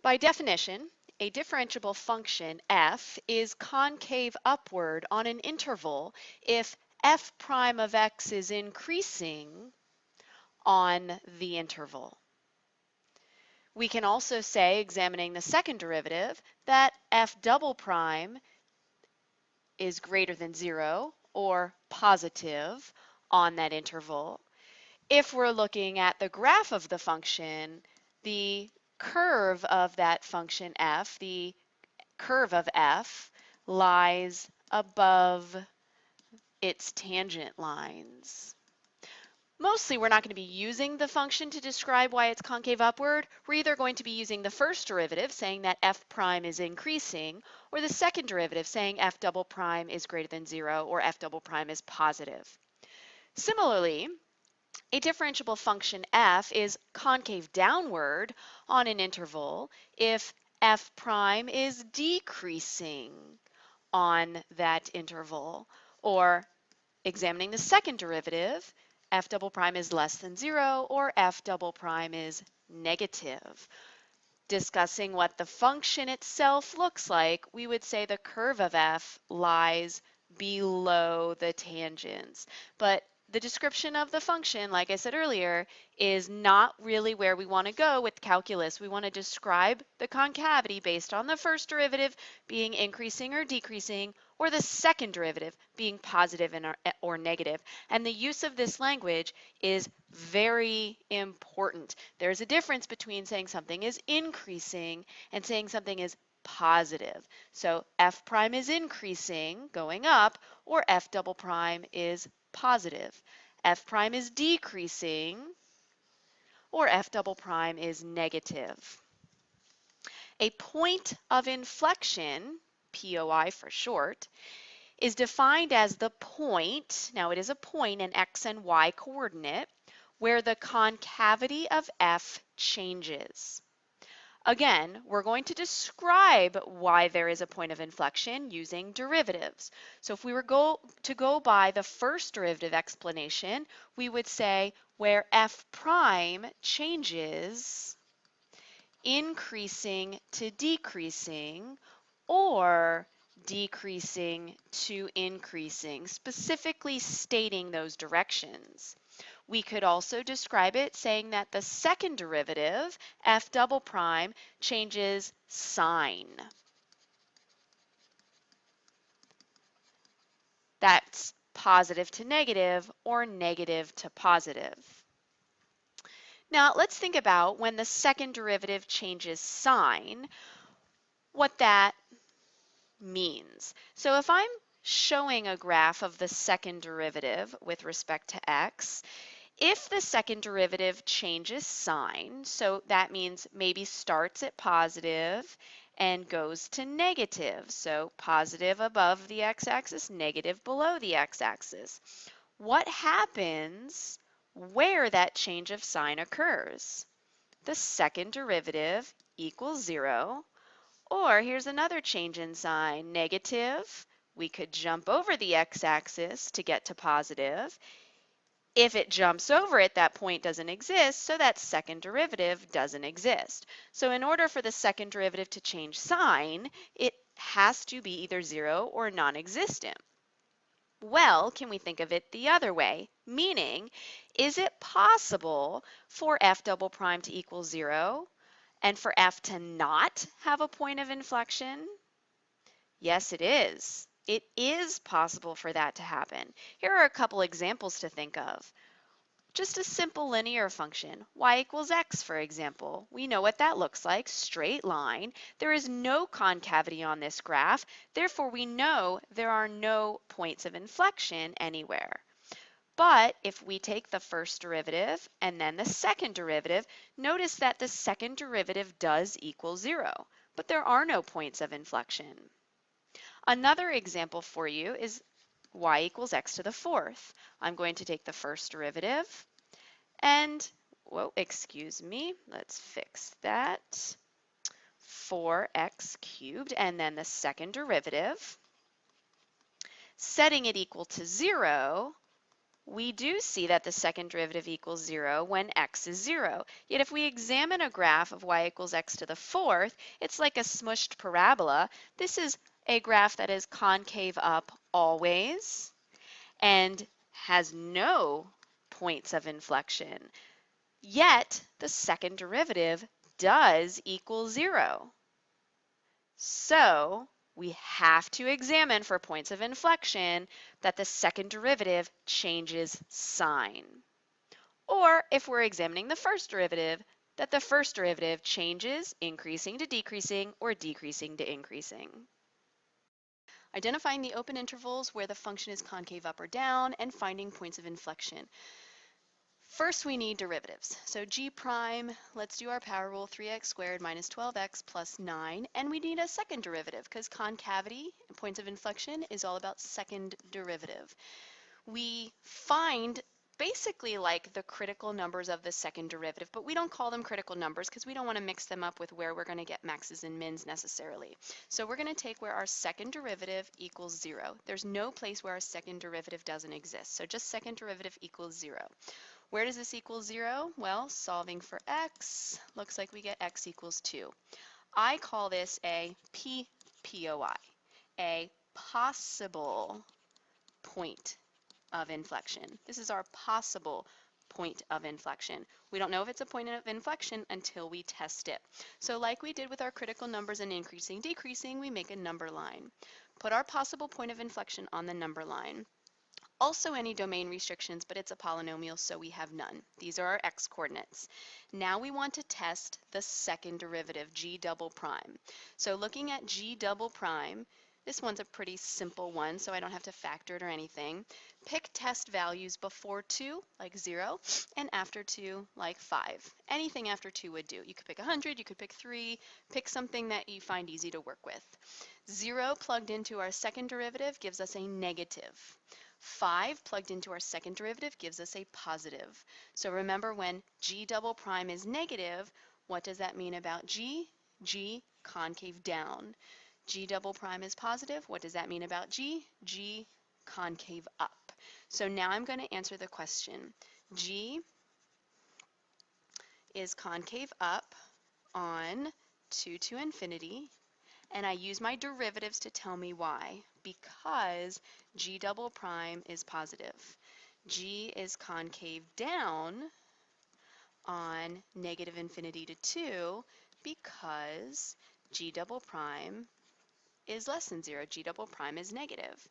By definition, a differentiable function f is concave upward on an interval if f prime of x is increasing on the interval. We can also say, examining the second derivative, that f double prime is greater than 0 or positive on that interval. If we're looking at the graph of the function, the curve of that function f, the curve of f, lies above its tangent lines. Mostly we're not going to be using the function to describe why it's concave upward. We're either going to be using the first derivative, saying that f prime is increasing, or the second derivative, saying f double prime is greater than 0 or f double prime is positive. Similarly, a differentiable function f is concave downward on an interval if f prime is decreasing on that interval, or examining the second derivative, f double prime is less than 0 or f double prime is negative. Discussing what the function itself looks like, we would say the curve of f lies below the tangents. But the description of the function, like I said earlier, is not really where we want to go with calculus. We want to describe the concavity based on the first derivative being increasing or decreasing, or the second derivative being positive or negative. And the use of this language is very important. There's a difference between saying something is increasing and saying something is positive. So f prime is increasing, going up, or f double prime is positive. F prime is decreasing, or f double prime is negative. A point of inflection, POI for short, is defined as the point, now it is a point, an x and y coordinate, where the concavity of f changes. Again, we're going to describe why there is a point of inflection using derivatives. So if we were to go by the first derivative explanation, we would say where f prime changes increasing to decreasing or decreasing to increasing, specifically stating those directions. We could also describe it saying that the second derivative, f double prime, changes sign. That's positive to negative or negative to positive. Now let's think about when the second derivative changes sign, what that means. So if I'm showing a graph of the second derivative with respect to x, if the second derivative changes sign, so that means maybe starts at positive and goes to negative, so positive above the x-axis, negative below the x-axis. What happens where that change of sign occurs? The second derivative equals 0, or here's another change in sign, negative. We could jump over the x-axis to get to positive. If it jumps over it, that point doesn't exist, so that second derivative doesn't exist. So in order for the second derivative to change sign, it has to be either 0 or non-existent. Well, can we think of it the other way? Meaning, is it possible for f double prime to equal 0 and for f to not have a point of inflection? Yes, it is. It is possible for that to happen. Here are a couple examples to think of. Just a simple linear function, y equals x, for example. We know what that looks like, straight line. There is no concavity on this graph, therefore we know there are no points of inflection anywhere. But if we take the first derivative and then the second derivative, notice that the second derivative does equal 0, but there are no points of inflection. Another example for you is y equals x to the fourth. I'm going to take the first derivative and, whoa, excuse me, let's fix that. 4x cubed, and then the second derivative. Setting it equal to 0, We do see that the second derivative equals 0 when x is 0. Yet if we examine a graph of y equals x to the fourth, it's like a smushed parabola. This is a graph that is concave up always and has no points of inflection. Yet the second derivative does equal 0. So we have to examine for points of inflection that the second derivative changes sign. Or if we're examining the first derivative, that the first derivative changes increasing to decreasing or decreasing to increasing. Identifying the open intervals where the function is concave up or down and finding points of inflection. First, we need derivatives. So g prime, let's do our power rule, 3x squared minus 12x plus 9. And we need a second derivative because concavity, points of inflection, is all about second derivative. We find basically like the critical numbers of the second derivative, but we don't call them critical numbers because we don't want to mix them up with where we're going to get maxes and mins necessarily. So we're going to take where our second derivative equals 0. There's no place where our second derivative doesn't exist. So just second derivative equals 0. Where does this equal 0? Well, solving for x, looks like we get x equals 2. I call this a PPOI, a possible point of inflection. This is our possible point of inflection. We don't know if it's a point of inflection until we test it. So like we did with our critical numbers and increasing, decreasing, we make a number line. Put our possible point of inflection on the number line. Also any domain restrictions, but it's a polynomial, so we have none. These are our x coordinates. Now we want to test the second derivative, g double prime. So looking at g double prime, this one's a pretty simple one, so I don't have to factor it or anything. Pick test values before 2, like 0, and after 2, like 5. Anything after 2 would do. You could pick 100, you could pick 3, pick something that you find easy to work with. 0 plugged into our second derivative gives us a negative. 5 plugged into our second derivative gives us a positive. So remember, when g double prime is negative, what does that mean about g? G concave down. G double prime is positive. What does that mean about g? G concave up. So now I'm going to answer the question. G is concave up on 2 to infinity, and I use my derivatives to tell me why. Because g double prime is positive. G is concave down on negative infinity to 2 because g double prime is less than 0. G double prime is negative.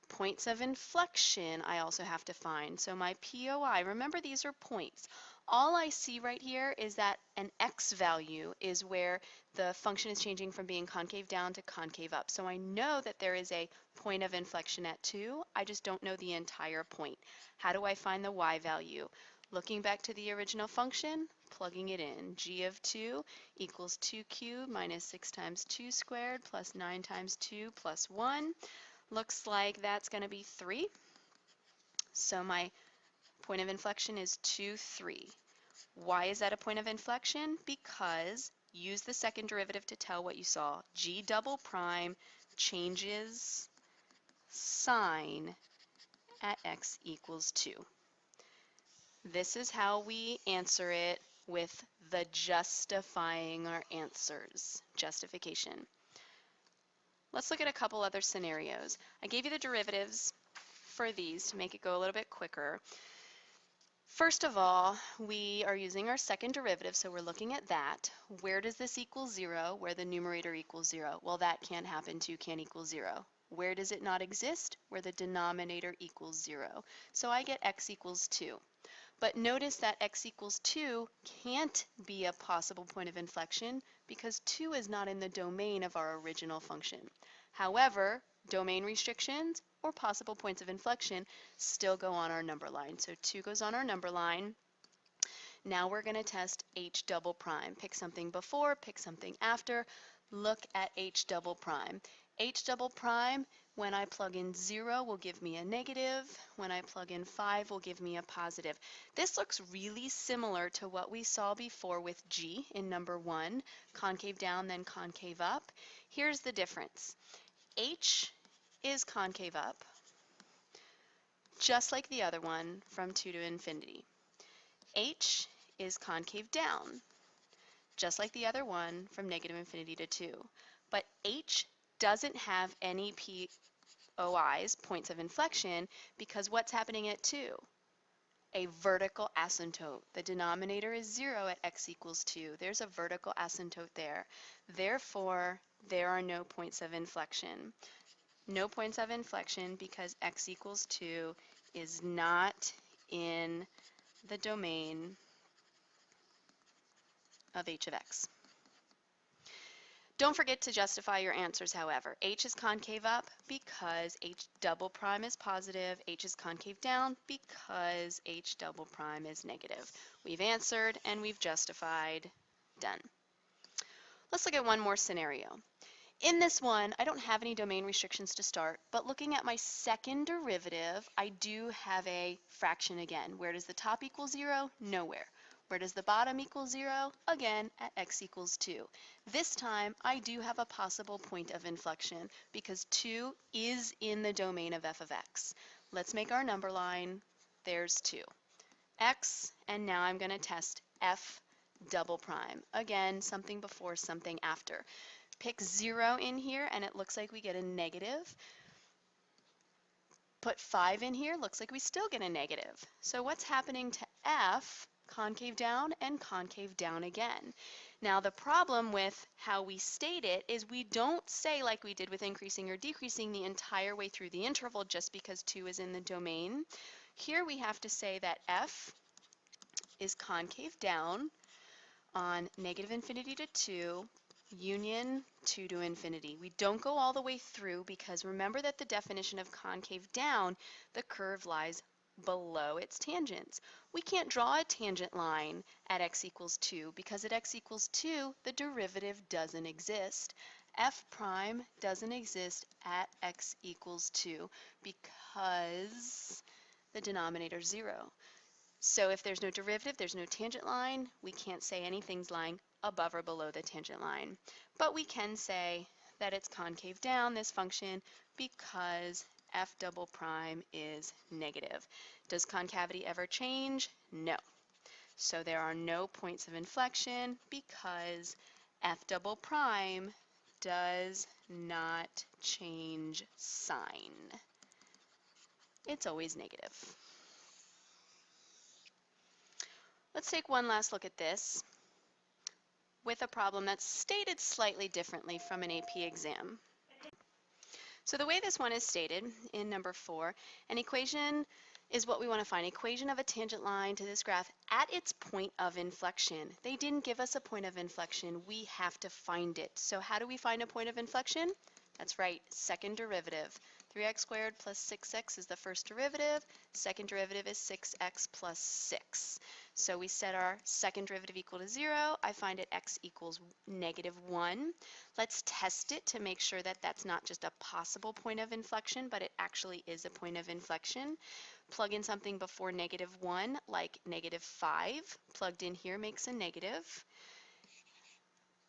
Points of inflection I also have to find. So my POI, remember these are points. All I see right here is that an x value is where the function is changing from being concave down to concave up. So I know that there is a point of inflection at 2. I just don't know the entire point. How do I find the y value? Looking back to the original function, plugging it in. G of 2 equals 2 cubed minus 6 times 2 squared plus 9 times 2 plus 1. Looks like that's going to be 3. So my point of inflection is 2, 3. Why is that a point of inflection? Because use the second derivative to tell what you saw. G double prime changes sign at x equals 2. This is how we answer it with the justifying our answers. Justification. Let's look at a couple other scenarios. I gave you the derivatives for these to make it go a little bit quicker. First of all, we are using our second derivative, so we're looking at that. Where does this equal 0? Where the numerator equals 0. Well, that can't happen. 2 can't equal 0. Where does it not exist? Where the denominator equals 0. So I get x equals 2. But notice that x equals 2 can't be a possible point of inflection because 2 is not in the domain of our original function. However, domain restrictions or possible points of inflection still go on our number line. So 2 goes on our number line. Now we're going to test h double prime. Pick something before, pick something after. Look at h double prime. H double prime, when I plug in 0, will give me a negative. When I plug in 5, will give me a positive. This looks really similar to what we saw before with G in number 1, concave down, then concave up. Here's the difference. H is concave up. just like the other one from 2 to infinity. H is concave down, just like the other one from negative infinity to 2. But H doesn't have any POIs, points of inflection, because what's happening at 2? A vertical asymptote. The denominator is 0 at x equals 2. There's a vertical asymptote there. Therefore, there are no points of inflection. No points of inflection because x equals 2 is not in the domain of h of x. Don't forget to justify your answers, however. H is concave up because H double prime is positive. H is concave down because H double prime is negative. We've answered and we've justified. Done. Let's look at one more scenario. In this one, I don't have any domain restrictions to start, but looking at my second derivative, I do have a fraction again. Where does the top equal 0? Nowhere. Where does the bottom equal 0? Again, at x equals 2. This time, I do have a possible point of inflection because 2 is in the domain of f of x. Let's make our number line. There's 2. X, and now I'm going to test f double prime. Again, something before, something after. Pick 0 in here and it looks like we get a negative. Put 5 in here, looks like we still get a negative. So what's happening to f? Concave down and concave down again. Now the problem with how we state it is we don't say like we did with increasing or decreasing the entire way through the interval just because 2 is in the domain. Here we have to say that f is concave down on negative infinity to 2 union 2 to infinity. We don't go all the way through because remember that the definition of concave down, the curve lies below its tangents. We can't draw a tangent line at x equals 2 because at x equals 2 the derivative doesn't exist. F prime doesn't exist at x equals 2 because the denominator is 0. So if there's no derivative, there's no tangent line, we can't say anything's lying above or below the tangent line. But we can say that it's concave down, this function, because f double prime is negative. Does concavity ever change? No. So there are no points of inflection because f double prime does not change sign. It's always negative. Let's take one last look at this with a problem that's stated slightly differently from an AP exam. So the way this one is stated in number 4, an equation is what we want to find. Equation of a tangent line to this graph at its point of inflection. They didn't give us a point of inflection. We have to find it. So how do we find a point of inflection? That's right, second derivative. 3x squared plus 6x is the first derivative. Second derivative is 6x plus 6. So we set our second derivative equal to 0. I find it x equals negative 1. Let's test it to make sure that that's not just a possible point of inflection, but it actually is a point of inflection. Plug in something before negative 1, like negative 5. Plugged in here makes a negative.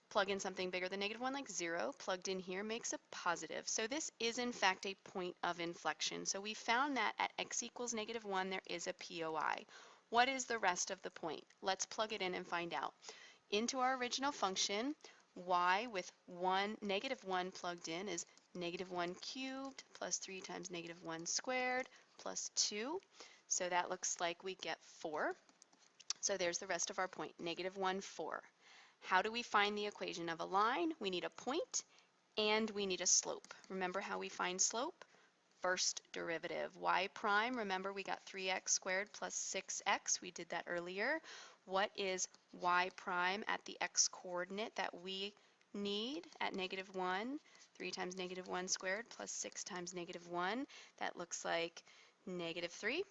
Plug in something bigger than negative 1 like 0, plugged in here makes a positive. So this is in fact a point of inflection. So we found that at x equals negative 1 there is a POI. What is the rest of the point? Let's plug it in and find out. Into our original function, y with negative 1 plugged in is negative 1 cubed plus 3 times negative 1 squared plus 2. So that looks like we get 4. So there's the rest of our point, negative 1, 4. How do we find the equation of a line? We need a point and we need a slope. Remember how we find slope? First derivative. Y prime, remember we got 3x squared plus 6x. We did that earlier. What is y prime at the x coordinate that we need at negative 1? 3 times negative 1 squared plus 6 times negative 1. That looks like negative 3.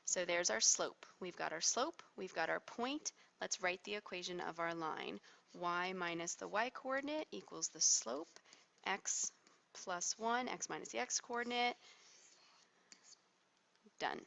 So there's our slope. We've got our slope, we've got our point. Let's write the equation of our line. Y minus the y coordinate equals the slope, x plus 1, x minus the x coordinate. Done.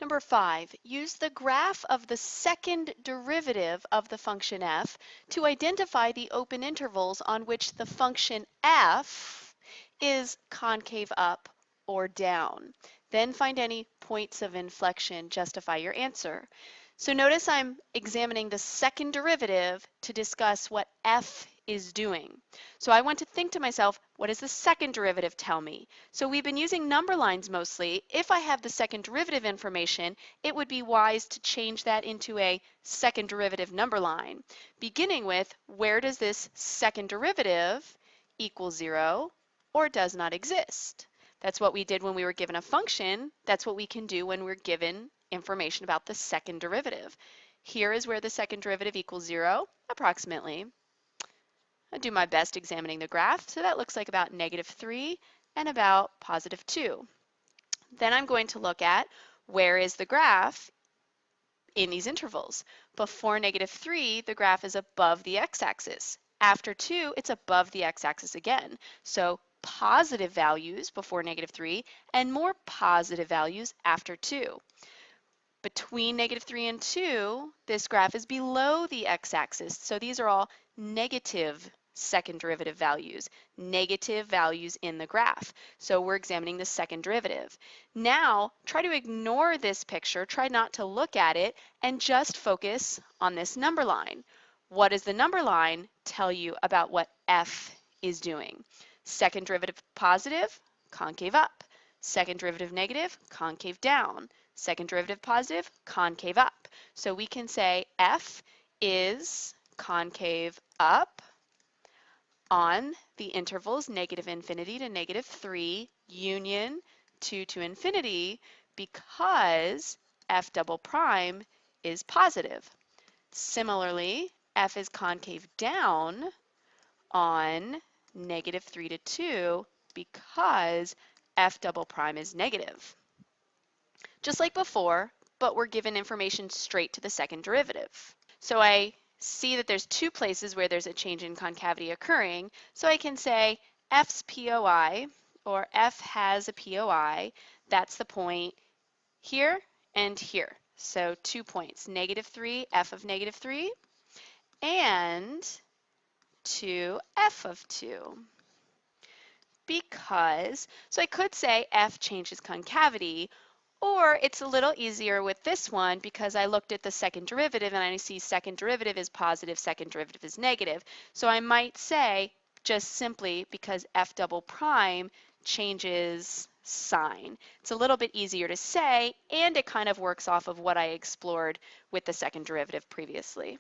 Number 5, use the graph of the second derivative of the function f to identify the open intervals on which the function f is concave up or down. Then find any points of inflection justify your answer. So notice I'm examining the second derivative to discuss what f is doing. So I want to think to myself, what does the second derivative tell me? So we've been using number lines mostly. If I have the second derivative information, it would be wise to change that into a second derivative number line, beginning with where does this second derivative equal 0 or does not exist? That's what we did when we were given a function. That's what we can do when we're given information about the second derivative. Here is where the second derivative equals 0, approximately. I'll do my best examining the graph. So that looks like about -3 and about +2. Then I'm going to look at where is the graph in these intervals. Before -3, the graph is above the x-axis. After 2, it's above the x-axis again. So positive values before -3 and more positive values after 2. Between -3 and 2, this graph is below the x-axis. So these are all negative second derivative values, negative values in the graph. So we're examining the second derivative. Now, try to ignore this picture, try not to look at it, and just focus on this number line. What does the number line tell you about what f is doing? Second derivative positive, concave up. Second derivative negative, concave down. Second derivative positive, concave up. So we can say f is concave up on the intervals -∞ to -3 union 2 to infinity because f double prime is positive. Similarly, f is concave down on -3 to 2 because f double prime is negative. Just like before, but we're given information straight to the second derivative. So I see that there's two places where there's a change in concavity occurring. So I can say f's POI, or f has a POI, that's the point here and here. So 2 points, -3, f of -3, and 2, f of 2. Because, so I could say f changes concavity, or it's a little easier with this one because I looked at the second derivative and I see second derivative is positive, second derivative is negative. So I might say just simply because f double prime changes sign. It's a little bit easier to say, and it kind of works off of what I explored with the second derivative previously.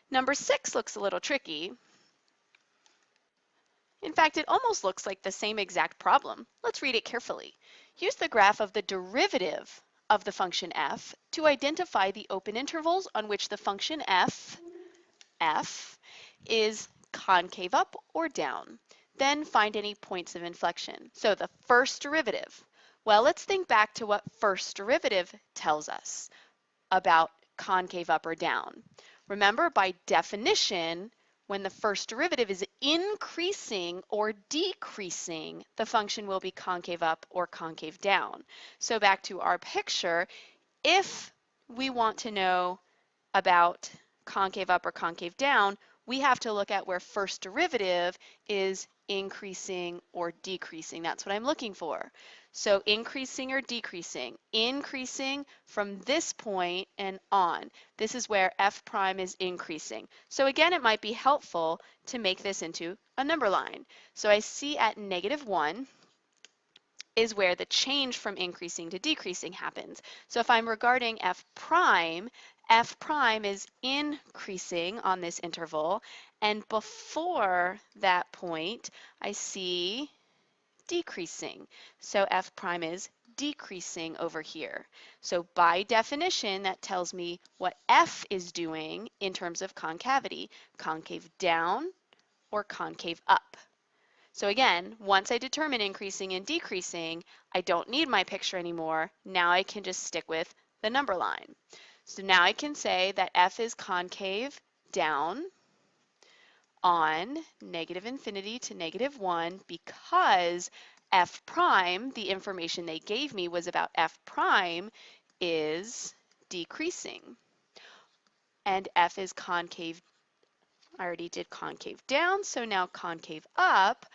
Number 6 looks a little tricky. In fact, it almost looks like the same exact problem. Let's read it carefully. Use the graph of the derivative of the function f to identify the open intervals on which the function f is concave up or down. Then find any points of inflection. So the first derivative. Well, let's think back to what first derivative tells us about concave up or down. Remember, by definition, when the first derivative is increasing or decreasing, the function will be concave up or concave down. So back to our picture, if we want to know about concave up or concave down, we have to look at where first derivative is increasing or decreasing. That's what I'm looking for. So increasing or decreasing. Increasing from this point and on. This is where f prime is increasing. So again, it might be helpful to make this into a number line. So I see at -1 is where the change from increasing to decreasing happens. So if I'm regarding f prime is increasing on this interval, and before that point, I see decreasing. So f prime is decreasing over here. So by definition, that tells me what f is doing in terms of concavity, concave down or concave up. So again, once I determine increasing and decreasing, I don't need my picture anymore. Now I can just stick with the number line. So now I can say that f is concave down on -∞ to -1 because f prime, the information they gave me was about f prime, is decreasing. And f is concave, I already did concave down, so now concave up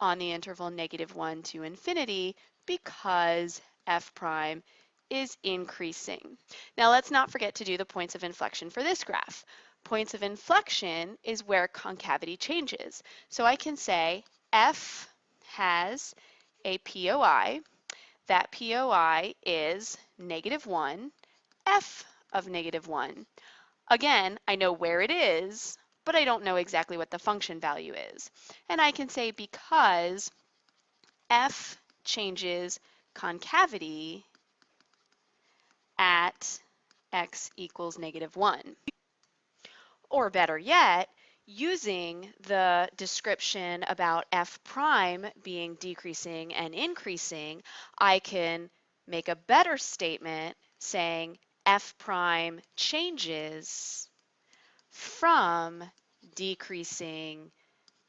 on the interval -1 to infinity because f prime is increasing. Now let's not forget to do the points of inflection for this graph. Points of inflection is where concavity changes. So I can say f has a POI. That POI is -1, f of -1. Again, I know where it is, but I don't know exactly what the function value is. And I can say because f changes concavity at x equals -1. Or better yet, using the description about f prime being decreasing and increasing, I can make a better statement saying f prime changes from decreasing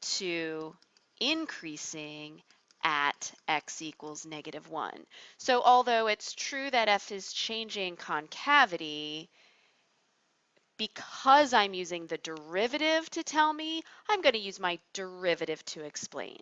to increasing at x equals -1. So although it's true that f is changing concavity, because I'm using the derivative to tell me, I'm going to use my derivative to explain.